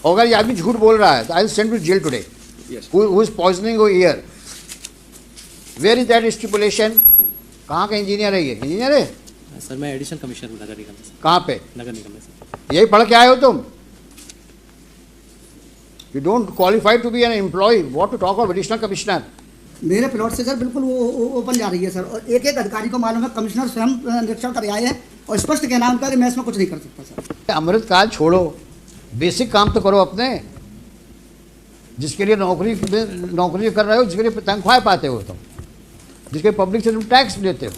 अगर ये आदमी झूठ बोल रहा है तो I will send to jail today. Who is poisoning your ear? Where is that stipulation? कहाँ का इंजीनियर है ये? इंजीनियर है सर, मैं एडिशनल कमिश्नर हूँ नगर निगम से. कहाँ पे? नगर निगम में सर. यही पढ़ के आए हो तुम? You don't qualify to be an employ. What to talk of additional commissioner? मेरे प्लॉट से सर बिल्कुल वो ओपन जा रही है सर, और एक एक अधिकारी को मालूम है. कमिश्नर स्वयं निरीक्षण कर आए हैं और स्पष्ट कहना है उनका कि मैं इसमें कुछ नहीं कर सकता सर. अमृतकाल छोड़ो, बेसिक काम तो करो अपने. जिसके लिए नौकरी कर रहे हो, जिसके लिए तनख्वाह पाते हो तुम, जिसके पब्लिक से तुम टैक्स लेते हो,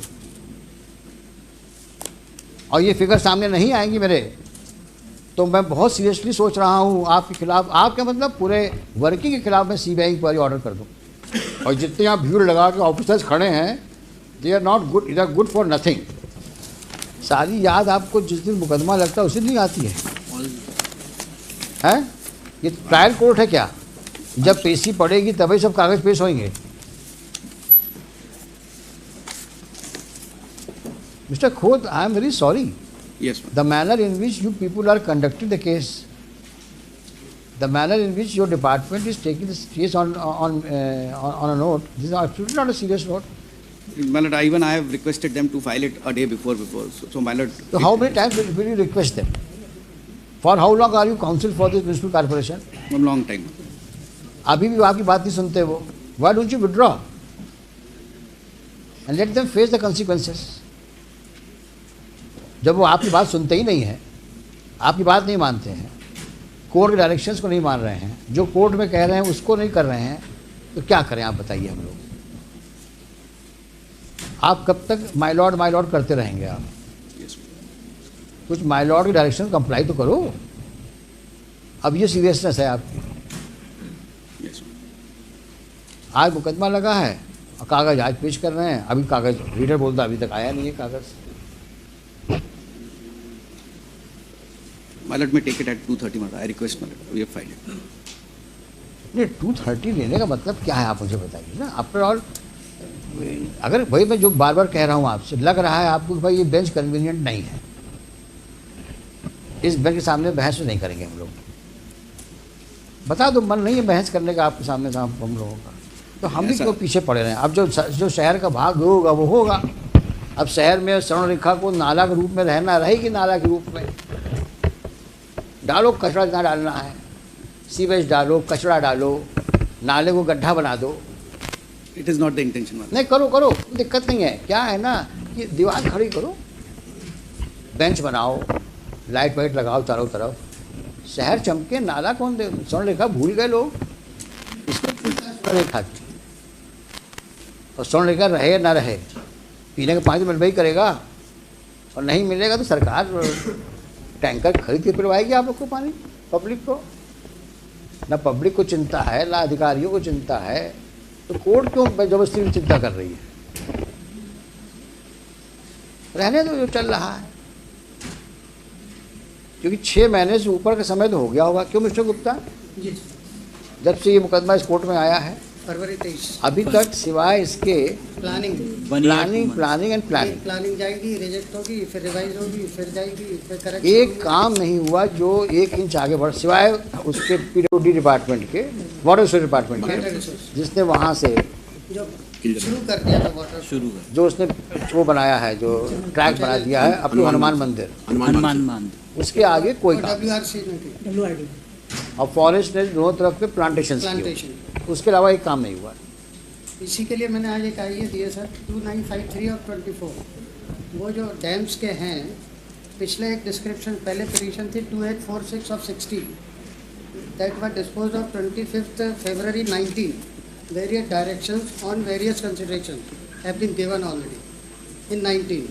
और ये फिगर सामने नहीं आएंगी मेरे, तो मैं बहुत सीरियसली सोच रहा हूँ आपके खिलाफ, आपके मतलब पूरे वर्किंग के खिलाफ मैं सीबीआई इंक्वायरी ऑर्डर कर दूँ. और जितने यहाँ भीड़ लगा के ऑफिसर्स खड़े हैं, they are not good, they are good for nothing. सारी याद आपको जिस दिन मुकदमा लगता है उसी दिन आती है. हैं? ये ट्रायल कोर्ट है क्या? जब पेशी पड़ेगी तभी सब कागज पेश होंगे. Mister Khot, I am very sorry. Yes, The manner in which you people are conducting the case, the manner in which your department is taking this case on a note, this is absolutely not a serious note. my lord, even I have requested them to file it a day before. So my lord. So how many times will you request them? For how long are you counsel for this municipal corporation? A long time. अभी भी आपकी बात नहीं सुनते वो. Why don't you withdraw and let them face the consequences? जब वो आपकी बात सुनते ही नहीं हैं, आपकी बात नहीं मानते हैं, कोर्ट के डायरेक्शंस को नहीं मान रहे हैं, जो कोर्ट में कह रहे हैं उसको नहीं कर रहे हैं, तो क्या करें आप बताइए हम लोग? आप कब तक माय लॉर्ड करते रहेंगे आप? कुछ माय लॉर्ड के डायरेक्शन कंप्लाई तो करो. अब ये सीरियसनेस है आपकी. आज मुकदमा लगा है और कागज़ आज पेश कर रहे हैं. अभी कागज़ रीडर बोलता अभी तक आया नहीं है कागज़. My lord may take it at 2:30. I request my lord. We have filed it. नहीं, 2:30 लेने का मतलब क्या है आप मुझे बताइए ना. आफ्टर ऑल, अगर भाई मैं जो बार बार कह रहा हूँ आपसे, लग रहा है आपको कि भाई ये बेंच कन्वीनियंट नहीं है, इस बेंच के सामने बहस नहीं करेंगे हम लोग. बता दो मन नहीं है बहस करने का आपके सामने हम लोगों का, तो हम भी क्यों पीछे पड़े रहे हैं. अब जो शहर का भाग होगा वो होगा. अब शहर में स्वर्णरेखा को नाला के रूप में रहना रहेगी, नाला के रूप में डालो, कचरा जितना डालना है, सीवेज डालो, कचरा डालो, नाले को गड्ढा बना दो. It is not the intention, my lord. नहीं, करो, दिक्कत नहीं है. क्या है ना कि दीवार खड़ी करो, बेंच बनाओ, लाइट वाइट लगाओ चारों तरफ, शहर चमके. नाला कौन दे? स्वर्णरेखा भूल गए लोग. इसको स्वर्णरेखा की, और स्वर्णरेखा रहे ना रहे, पीने का पानी तो मिल ही करेगा, और नहीं मिलेगा तो सरकार टैंकर खरीद के पिलवाएगी आप लोग को पानी, पब्लिक को. ना पब्लिक को चिंता है, ना अधिकारियों को चिंता है, तो कोर्ट क्यों जबरदस्ती चिंता कर रही है? रहने दो जो चल रहा है, क्योंकि 6 महीने से ऊपर का समय तो हो गया होगा. क्यों मिस्टर गुप्ता? जी, जब से ये मुकदमा इस कोर्ट में आया है फरवरी 23 अभी तक सिवाय इसके प्लानिंग एंड प्लानिंग जाएगी, रिजेक्ट होगी, फिर रिवाइज होगी, फिर जाएगी, फिर करेक्ट. एक काम नहीं हुआ जो 1 इंच आगे बढ़, सिवाय उसके पीडब्ल्यूडी डिपार्टमेंट के, वाटर रिसोर्स डिपार्टमेंट के, जिसने वहाँ से जो शुरू कर दिया था वाटर, शुरू कर जो उसने वो बनाया है, जो ट्रैक बना दिया है अपने हनुमान मंदिर, हनुमान उसके आगे कोई काम. WRC में थी, WRD और फॉरेस्ट ने दोनों तरफ पे प्लांटेशन, उसके अलावा एक काम नहीं हुआ. इसी के लिए मैंने आज एक आइए दिए सर 2953 और 24. वो जो डैम्स के हैं, पिछले एक डिस्क्रिप्शन, पहले पिटीशन थी 2846 of 60 that were dispose of 25th February 19. Various directions on various consideration have been given already in 19.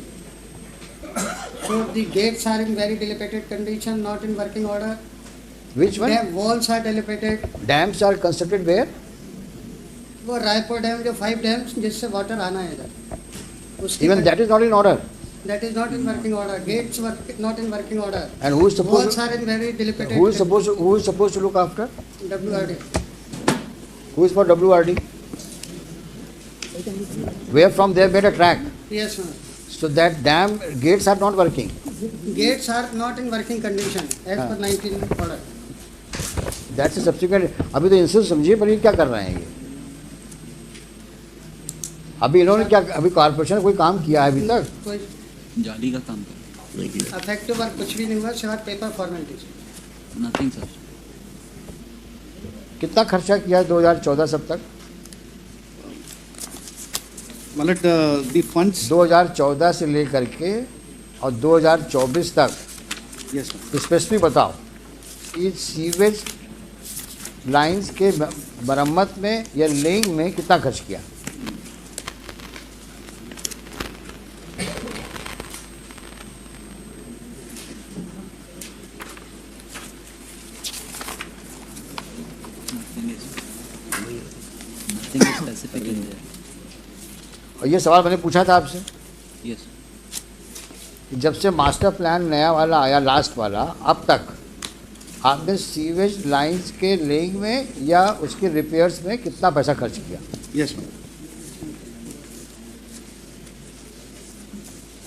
So the gates are in very dilapidated condition, not in working order. Which one? Dam walls are dilapidated. Dams are constructed where? वो Raipur dam जो 5 dams जिससे water आना है इधर, उसकी Even that is not in order. that is not in working order. Gates were not in working order. And who is supposed Walls are in very dilapidated. who is supposed to look after? WRD. Who is for WRD? Where from they have made a track. Yes, sir. So that dam gates are not working. Gates are not in working condition as per 19 order. That's subsequent. अभी तो इनसे समझिए पर ये क्या कर रहे हैं ये? अभी इन्होंने क्या, अभी कॉर्पोरेशन ने कोई काम किया है अभी तक? कोई जाली का काम कर अफेक्टिव वर्क कुछ भी नहीं हुआ, सिवाय पेपर फॉर्मेलिटीज। Nothing sir. कितना खर्चा किया है 2014 सब तक? मतलब the funds. 2014 से लेकर के और 2024 तक Yes, sir. स्पेसिफिक बताओ, इस सीवेज लाइंस के मरम्मत में या लेइंग में कितना खर्च किया? Nothing is specific in there. और ये सवाल मैंने पूछा था आपसे Yes. कि जब से मास्टर प्लान नया वाला आया, लास्ट वाला, अब तक आपने सीवेज लाइंस के लेइंग में या उसके रिपेयर्स में कितना पैसा खर्च किया? Yes, ma'am.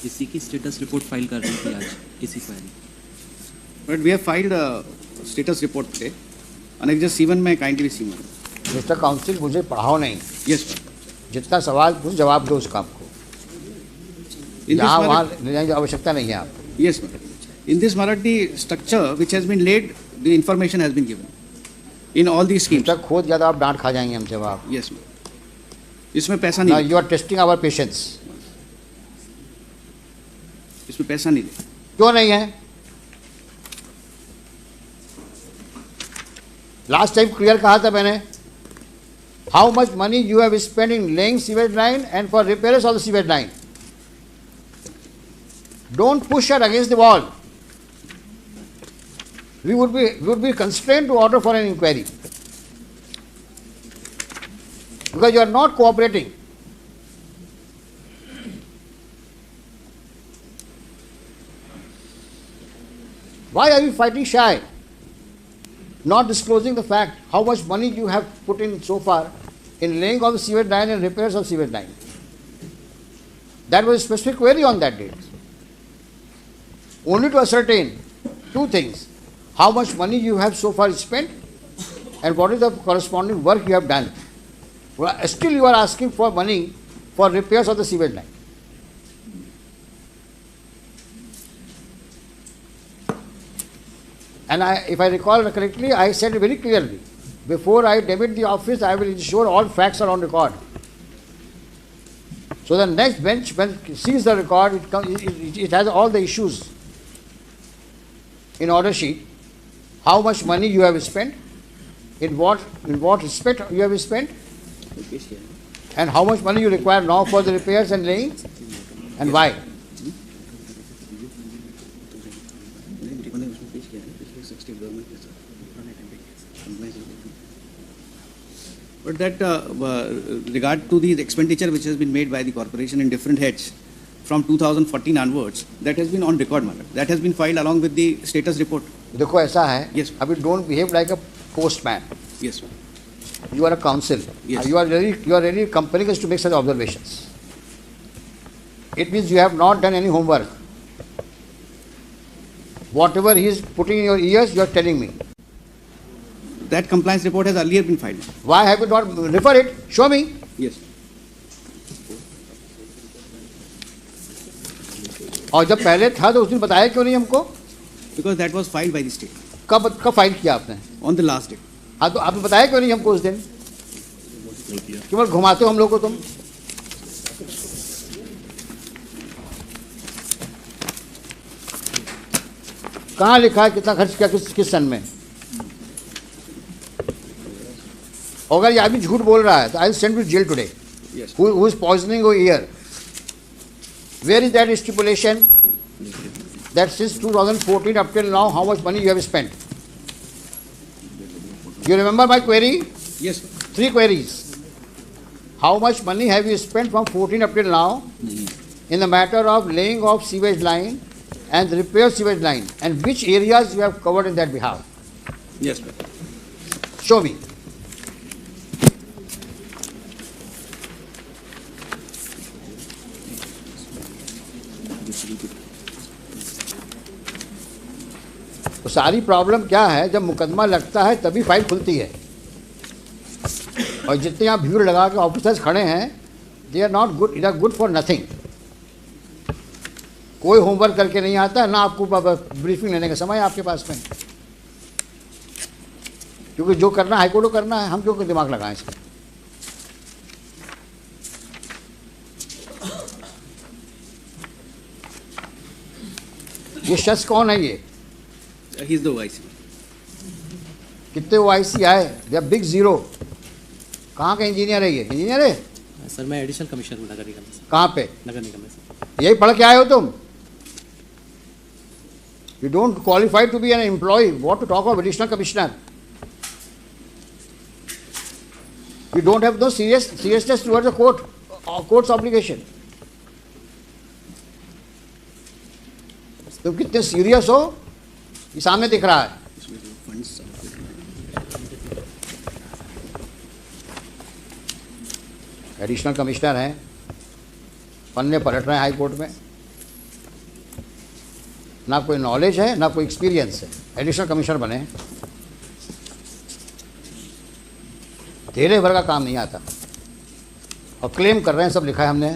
इसी की स्टेटस रिपोर्ट फाइल कर रही थी आज इसी query. But we have filed a status report today. Annexure C1 में kindly see, ma'am. Mister council, मुझे पढ़ाओ नहीं, Yes, ma'am. जितना सवाल पूछ जवाब दो उसका आपको। In this यहाँ वहाँ matter, ले जाने की आवश्यकता नहीं है आपको। yes, ma'am. In this matter, the structure which has been laid, the information has been given in all these schemes. जब तक खोद गया तो आप डांट खा जाएंगे हमसे आप। Yes, ma'am. इसमें पैसा Now नहीं, you are testing our patience। इसमें पैसा नहीं है। क्यों नहीं है? लास्ट टाइम क्लियर कहा था मैंने, how much money you have spend in laying sewage line and for repairs of the sewage line. Don't push her against the wall. We would be constrained to order for an inquiry because you are not cooperating. Why are you fighting shy? Not disclosing the fact how much money you have put in so far in laying of the sewage line and repairs of sewage line. That was a specific query on that date. Only to ascertain two things: how much money you have so far spent and what is the corresponding work you have done. Well, still you are asking for money for repairs of the sewage line. And if I recall correctly, I said very clearly, before I debit the office, I will ensure all facts are on record. So the next bench, when it sees the record, it has all the issues in order sheet. How much money you have spent, in what respect you have spent, and how much money you require now for the repairs and laying, and why. But that regard to the expenditure which has been made by the corporation in different heads from 2014 onwards, that has been on record matter. That has been filed along with the status report. देखो ऐसा है, Yes. अभी don't behave like a postman. Yes, You are a counsel. Yes. You are really compelling us to make such observations. It means you have not done any homework. Whatever he is putting in your ears, you are telling me. that compliance report has earlier been filed. Why have you not refer it? Show me. Yes. और जब पहले था तो उस दिन बताया क्यों नहीं हमको? Because that was filed by the state कब फाइल किया आपने? on the last day. हाँ, तो आपने बताया क्यों नहीं हमको उस दिन? केवल घुमाते हो हम लोग को तुम। कहाँ लिखा है कितना खर्च किया किस सन में? अगर ये आदमी झूठ बोल रहा है तो I will send you jail today. Yes. Who is poisoning your ear? Where is that stipulation that since 2014 up till now how much money you have spent? You remember my query? Yes. 3 queries. How much money have you spent from 14 up till now in the matter of laying of sewage line and repair sewage line, and which areas you have covered in that behalf? Yes. Show me. सारी problem क्या है, जब मुकदमा लगता है तभी file खुलती है, और जितने यहाँ भीड़ लगा के ऑफिसर्स खड़े हैं, they are not good, it are good for nothing. कोई होमवर्क करके नहीं आता, ना आपको ब्रीफिंग लेने का समय है आपके पास में, क्योंकि जो करना हाईकोर्ट को करना है, हम क्यों दिमाग लगाएं इसमें। ये शख्स कौन है ये? He is the OIC. कितने OIC आए? They are big zero. कहाँ का इंजीनियर है ये? इंजीनियर है? सर मैं एडिशनल कमिश्नर हूँ नगर निगम में सर। कहाँ पे? नगर निगम में सर। यही पढ़ के आए हो तुम? You don't qualify to be an employee. What to talk of additional commissioner? You don't have no seriousness towards the court's obligation. तुम कितने सीरियस हो ये सामने दिख रहा है। एडिशनल कमिश्नर हैं, पन्ने पलट रहे हैं हाई कोर्ट में, ना कोई नॉलेज है ना कोई एक्सपीरियंस है, एडिशनल कमिश्नर बने, धेरे भर का काम नहीं आता, और क्लेम कर रहे हैं सब लिखा है हमने,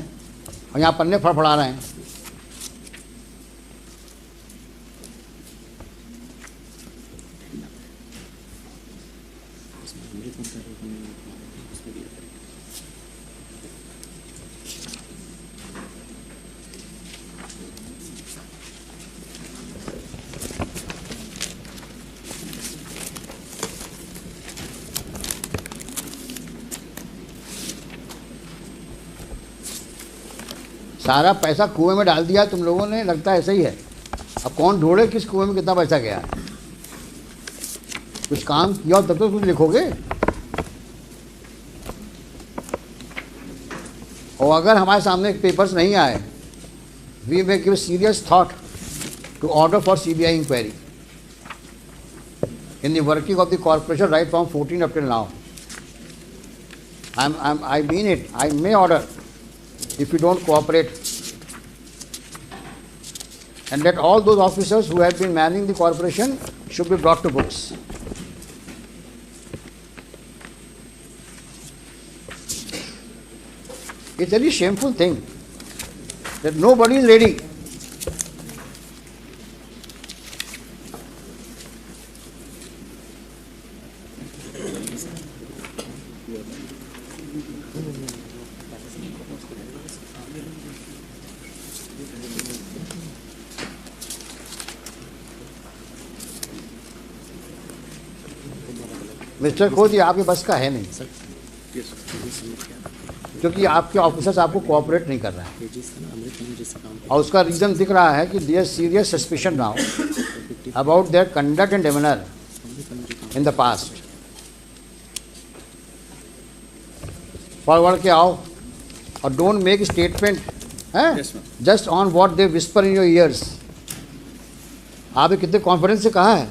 और यहाँ पन्ने फड़फड़ा रहे हैं। सारा पैसा कुएं में डाल दिया तुम लोगों ने, लगता है ऐसा ही है। अब कौन ढूंढे किस कुएं में कितना पैसा गया है। कुछ काम किया तब तो कुछ लिखोगे। और अगर हमारे सामने पेपर्स नहीं आए, we may give serious thought to order for CBI inquiry in the working of the corporation right from 14 up till now. I mean it. I may order if you don't cooperate, and that all those officers who have been manning the corporation should be brought to books. It's a very shameful thing that nobody is ready. Mister खोद, ये आपके बस का है नहीं, क्योंकि आपके officers आपको कोऑपरेट नहीं कर रहे हैं, और उसका रीज़न दिख रहा है कि there serious suspicion now about their conduct and demeanour in the past. Forward के आओ और don't make statement just on what they whisper in your ears. आपने कितने कॉन्फिडेंस से कहा है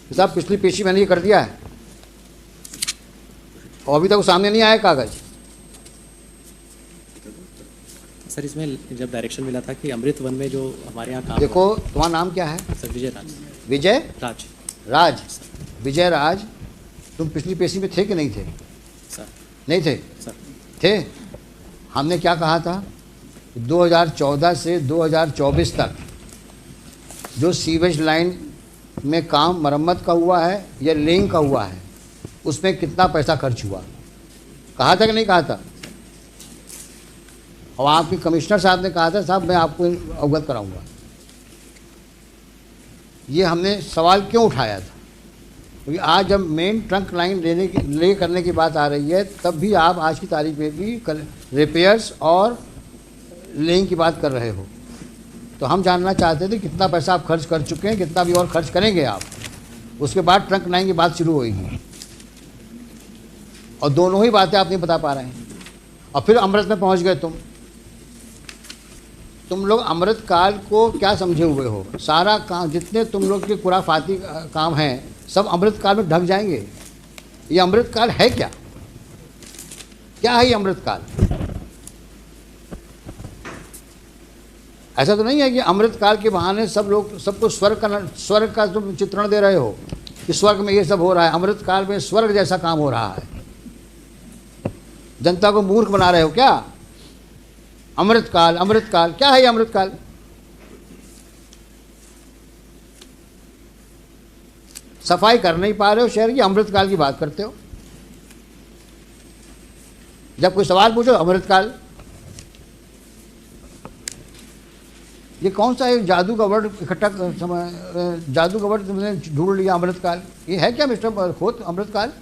कि साहब पिछली पेशी मैंने ये कर दिया है, और अभी तक वो सामने नहीं आया कागज। सर इसमें जब डायरेक्शन मिला था कि अमृत वन में जो हमारे यहाँ काम देखो, तुम्हारा नाम क्या है? सर विजय राज। विजय राज। राज, विजय राज, तुम पिछली पेशी में थे कि नहीं थे? सर नहीं थे? सर थे। हमने क्या कहा था? 2014 से 2024 तक जो सीवेज लाइन में काम मरम्मत का हुआ है या लेइंग का हुआ है, उसमें कितना पैसा खर्च हुआ, कहा था कि नहीं कहा था? और आपके कमिश्नर साहब ने कहा था साहब मैं आपको अवगत कराऊंगा। ये हमने सवाल क्यों उठाया था? क्योंकि आज जब मेन ट्रंक लाइन ले करने की बात आ रही है, तब भी आप आज की तारीख में भी रिपेयर्स और लेइंग की बात कर रहे हो। तो हम जानना चाहते थे कितना पैसा आप खर्च कर चुके हैं, कितना भी और खर्च करेंगे आप। उसके बाद ट्रंक लाइन की बात शुरू होगी, और दोनों ही बातें आप नहीं बता पा रहे हैं। और फिर अमृत में पहुंच गए तुम लोग अमृत काल को क्या समझे हुए हो? सारा काम जितने तुम लोग के खुराफाती काम हैं सब अमृत काल में ढक जाएंगे। ये अमृत काल है क्या? क्या है ये अमृत काल? ऐसा तो नहीं है कि अमृत काल के बहाने सब लोग सबको स्वर्ग का तुम चित्रण दे रहे हो कि स्वर्ग में ये सब हो रहा है। अमृत काल में स्वर्ग जैसा काम हो रहा है। जनता को मूर्ख बना रहे हो क्या? अमृत काल क्या है ये अमृत काल? सफाई कर नहीं पा रहे हो शहर की, अमृत काल की बात करते हो। जब कोई सवाल पूछो अमृत काल, ये कौन सा एक जादू का वर्ड इकट्ठा जादू का वर्ड तुमने ढूंढ लिया अमृत काल? ये है क्या मिस्टर खोत अमृत काल?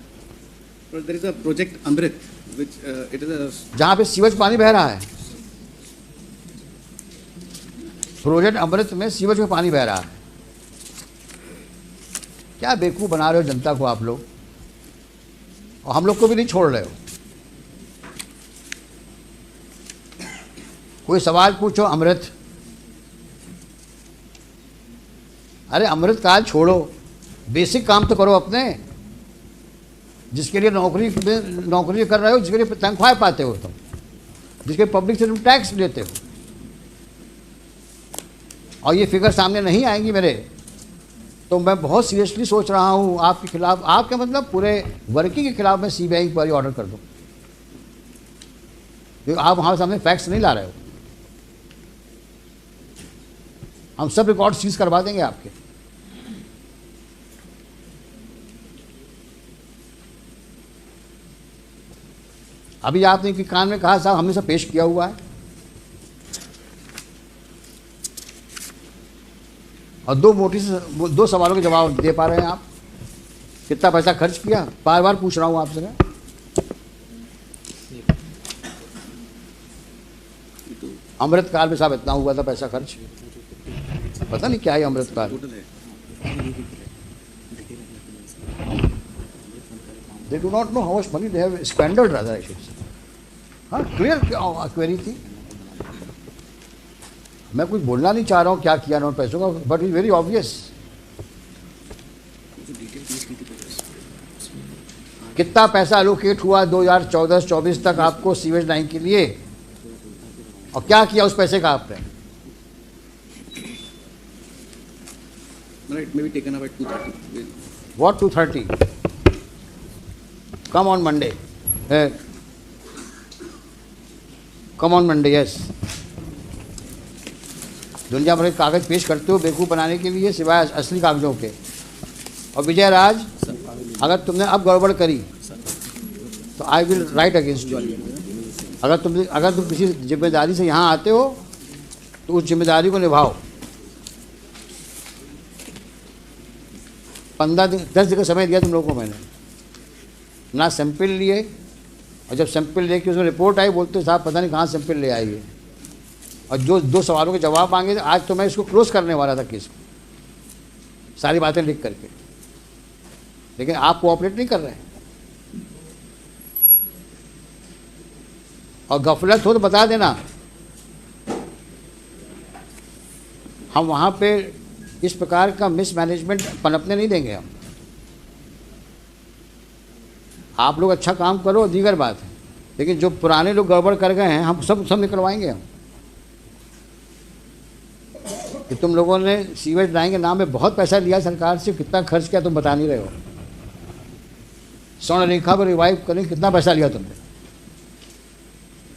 There is a project Amrit, which it is a जहाँ पे सीवेज पानी बह रहा है, प्रोजेक्ट अमृत में सीवेज में पानी बह रहा है। क्या बेवकूफ़ बना रहे हो जनता को आप लोग, और हम लोग को भी नहीं छोड़ रहे हो। कोई सवाल पूछो अमृत, अरे अमृत काल छोड़ो, बेसिक काम तो करो अपने, जिसके लिए नौकरी कर रहे हो, जिसके लिए तनख्वाह पाते हो तुम, जिसके पब्लिक से तुम टैक्स लेते हो, और ये फिगर सामने नहीं आएंगी मेरे, तो मैं बहुत सीरियसली सोच रहा हूँ आपके खिलाफ, आपके मतलब पूरे वर्किंग के खिलाफ मैं सीबीआई इंक्वायरी ऑर्डर कर दूँ, क्योंकि आप हमारे सामने फैक्ट्स नहीं ला रहे हो। हम सब रिकॉर्ड सीज करवा देंगे आपके। अभी आपने कि कान में कहा साहब हमने सब पेश किया हुआ है, और दो सवालों के जवाब दे पा रहे हैं आप। कितना पैसा खर्च किया, बार बार पूछ रहा हूं आपसे मैं। अमृत काल में साहब इतना हुआ था पैसा खर्च, पता नहीं क्या है अमृत काल। They do not know how much money they have squandered, rather I should say. हाँ, क्लियर क्वेरी थी। मैं कुछ बोलना नहीं चाह रहा हूँ क्या किया उन्होंने पैसों का, बट इज वेरी ऑब्वियस। कितना पैसा एलोकेट हुआ 2014-24 तक आपको सीवेज लाइन के लिए, और क्या किया उस पैसे का आपने? It may be taken up at 2:30. What 2:30? Come on Monday. Come on Monday, yes. दुनिया भर के कागज पेश करते हो बेवकूफ़ बनाने के लिए, सिवाय असली कागजों के। और विजय राज, अगर तुमने अब गड़बड़ करी तो I will write against you. अगर तुम किसी जिम्मेदारी से यहाँ आते हो तो उस जिम्मेदारी को निभाओ। 10 दिन का समय दिया तुम लोगों को मैंने, ना सैंपल लिए, और जब सैंपल लेके उसमें रिपोर्ट आई बोलते साहब पता नहीं कहाँ सैंपल ले आई है, और जो 2 सवालों के जवाब मांगे थे। आज तो मैं इसको क्लोज करने वाला था केस को, सारी बातें लिख करके, लेकिन आप कोऑपरेट नहीं कर रहे हैं। और गफलत हो तो बता देना, हम वहाँ पे इस प्रकार का मिसमैनेजमेंट पनपने नहीं देंगे हम। आप लोग अच्छा काम करो दीगर बात है, लेकिन जो पुराने लोग गड़बड़ कर गए हैं हम सब निकलवाएंगे हम। कि तुम लोगों ने सीवेज लाइन के नाम में बहुत पैसा लिया सरकार से, कितना खर्च किया तुम बता नहीं रहे हो। स्वर्ण रेखा को रिवाइव करने कितना पैसा लिया तुमने,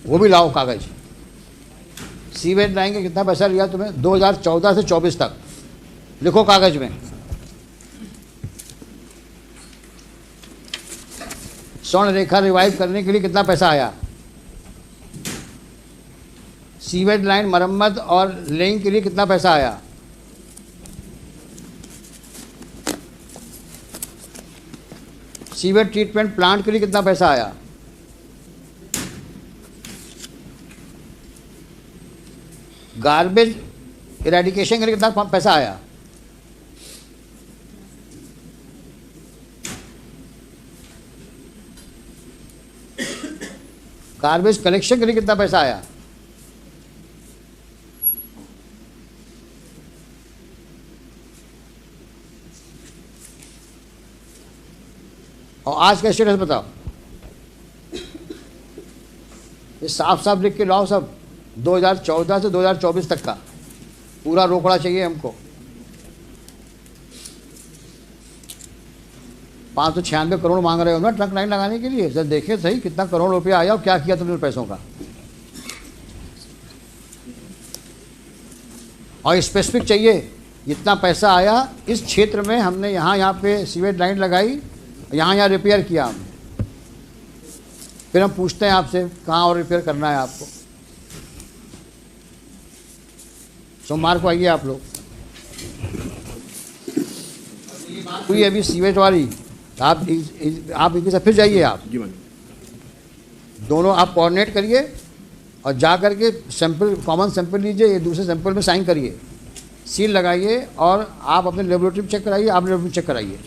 वो भी लाओ कागज। सीवेज लाइन के कितना पैसा लिया तुम्हें 2014 से 24 तक, लिखो कागज में। स्वर्ण रेखा रिवाइव करने के लिए कितना पैसा आया, सीवेज लाइन मरम्मत और लेइंग के लिए कितना पैसा आया, सीवेज ट्रीटमेंट प्लांट के लिए कितना पैसा आया, गार्बेज इरेडिकेशन के लिए कितना पैसा आया, गार्बेज कलेक्शन के लिए कितना पैसा आया, और आज का स्टेटस बताओ। ये साफ साफ लिख के लाओ सब 2014 से 2024 तक का। पूरा रोकड़ा चाहिए हमको। 596 करोड़ मांग रहे हो ना ट्रंक लाइन लगाने के लिए। सर देखिए सही कितना करोड़ रुपया आया और क्या किया तुमने पैसों का। और स्पेसिफिक चाहिए इतना पैसा आया इस क्षेत्र में, हमने यहाँ पे सीवेज लाइन लगाई, यहाँ रिपेयर किया हमने। फिर हम पूछते हैं आपसे कहाँ और रिपेयर करना है आपको। सोमवार को आइए आप लोग। हुई अभी सीवेज वाली, आप इनके साथ फिर जाइए। आप दोनों आप कोऑर्डिनेट करिए और जा करके सैंपल, कॉमन सैंपल लीजिए, ये दूसरे सैंपल में साइन करिए, सील लगाइए और आप अपने लेबोरेटरी में चेक कराइए, आप लेबोरेटरी में चेक कराइए।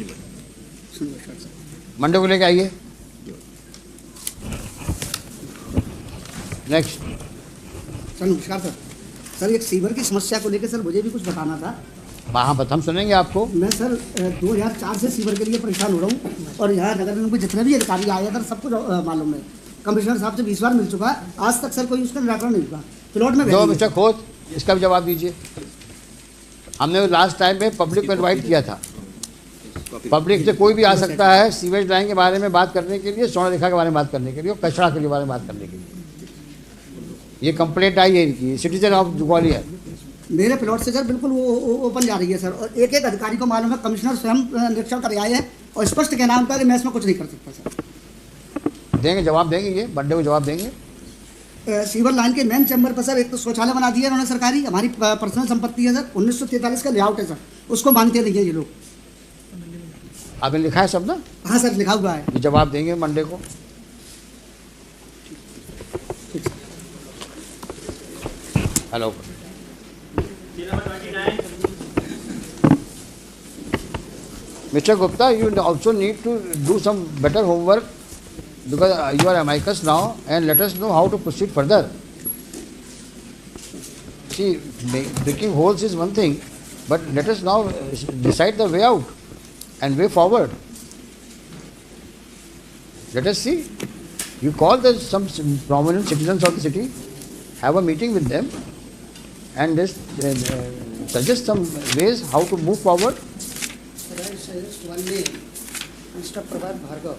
मंडे को लेके आइए। नेक्स्ट। सर नमस्कार सर। सर एक सीवर की समस्या को लेकर सर मुझे भी कुछ बताना था। हाँ हम सुनेंगे आपको। मैं सर 2004 से सीवर के लिए परेशान हो रहा हूँ और यहाँ नगर निगम के जितने भी अधिकारी आए सर सब कुछ मालूम है। कमिश्नर साहब से 20 बार मिल चुका है, आज तक सर कोई उसका निराकरण नहीं हुआ। प्लॉट में जो मिस्टर खोत, इसका भी जवाब दीजिए। हमने लास्ट टाइम में पब्लिक को इन्वाइट किया था। पब्लिक से कोई भी आ सकता है सीवेज लाइन के बारे में बात करने के लिए, स्वर्ण रेखा के बारे में बात करने के लिए और कचरा के बारे में बात करने के लिए। ये कंप्लेंट आई है इनकी, सिटीजन ऑफ ग्वालियर। मेरे प्लॉट से सर बिल्कुल वो ओपन जा रही है सर, और एक एक अधिकारी को मालूम है। कमिश्नर स्वयं निरीक्षण कर आए हैं और स्पष्ट कहना उनका कि मैं इसमें कुछ नहीं कर सकता सर। देंगे जवाब देंगे, ये मंडे को जवाब देंगे। सीवर लाइन के मेन चैम्बर पर सर एक तो शौचालय बना दिया उन्होंने सरकारी, हमारी पर्सनल संपत्ति है सर, 1943 का लेआउट है सर, उसको मानते नहीं है ये लोग। आपने लिखा है सब ना? हाँ सर लिखा हुआ है। ये जवाब देंगे मंडे को। Hello. Mr. Gupta, you also need to do some better homework because you are amicus now, and let us know how to proceed further. See, breaking holes is one thing, but let us now decide the way out and way forward. Let us see. You call some prominent citizens of the city, have a meeting with them, and just suggest some ways how to move forward. Sir, I suggest one name, Mr. Prabhat Bhargav.